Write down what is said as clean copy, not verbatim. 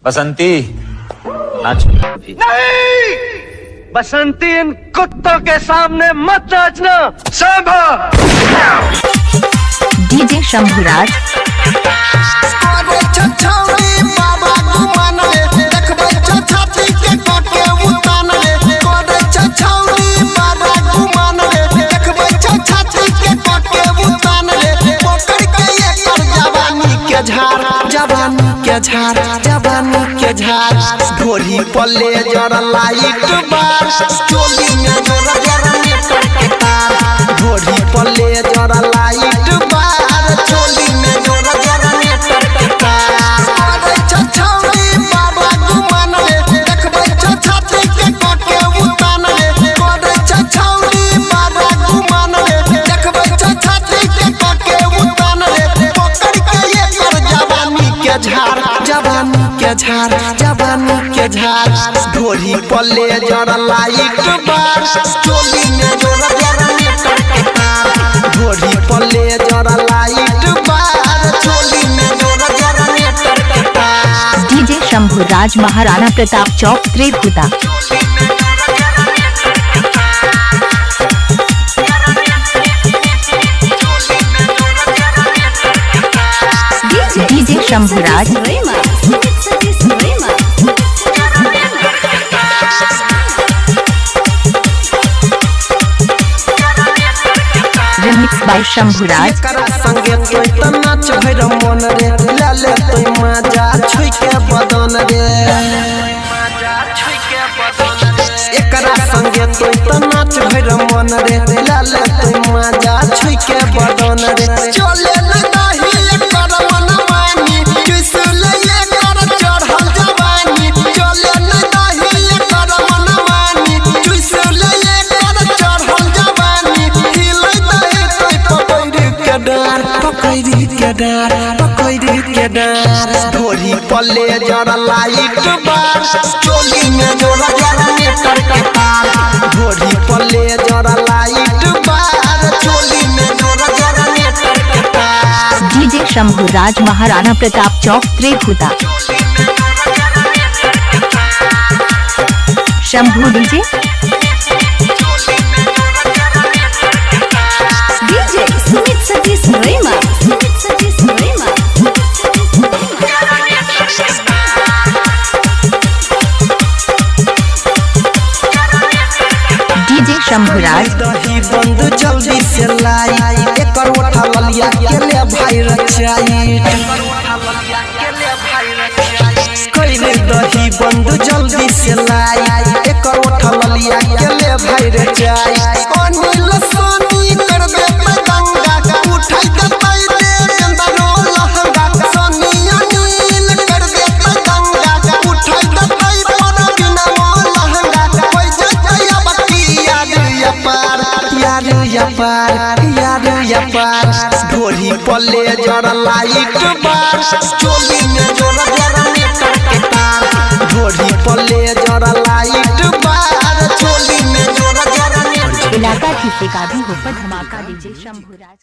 बसंती नाच। नहीं, बसंती इन कुत्तों के सामने मत नाचना। सांभा डीजे शंभुराज। जवानी के झार ढोरी पल्ले जरा लाइट बार चोली में जोरा जरा नेटर के तार ढोरी पल्ले जरा लाइट बार चोली में जोरा जरा नेटर के तार अरे छछौरी बाबा गुमान रे देखबै छछाती के कोटे उतान रे अरे छछौरी बाबा गुमान रे देखबै छछाती के कोटे उतान रे पकड़ के ये कर जवानी के झार जवानी के झार ढोरी पल्ले जरा लाइट बार चोली में जोरा जरा नेटर के तार ढोरी पल्ले जरा लाइट बार चोली में जोरा जरा नेटर के तार। DJ Shambhuraj Maharana Pratap Chowk Tripura. DJ Shambhuraj. Remix by Shambhuraj. संगे तोय त नाच भैर मन रे लाले तोय मजा छुई के बदन रे एकरा संगे तोय त नाच भैर मन रे लाले तोय मजा छुई के बदन रे चले नहीं एकर मन मानी किसले एकर चढ़ल जवानी चले नहीं एकर मन मानी किसले एकर चढ़ल जवानी हिलै दे तोय पकड़ के डार ढोरी पल्ले जरा लाइट बार चोली में जोरा जरा नेटर के तार ढोरी पल्ले जरा लाइट बार चोली में जोरा जरा नेटर के तार। DJ Shambhuraj Maharana Pratap Chowk Tripura. Shambhu DJ. DJ Sumit Satish Rema. DJ Shambhuraj. दही बंद जल्दी से लाई एकर उठा लिया के ले भाई रचाई कइले दही बंद जल्दी से लाई एकर उठा लिया के ले भाई रचाई अनिल सोनी कर दे पतंगा उठाई के पाई दे अंदरो लहंगा सोनी अनिल कर दे पतंगा उठाई के पाई पर बिना लहंगा कोई जया बत्ती यार ढोरी पल्ले जरा लाइट बार चोली में जोरा जरा नेटर के तार ढोरी पल्ले जरा लाइट बार चोली में जोरा जरा नेटर। इलाका किसी का भी हो पर धमाका डीजे शंभुराज।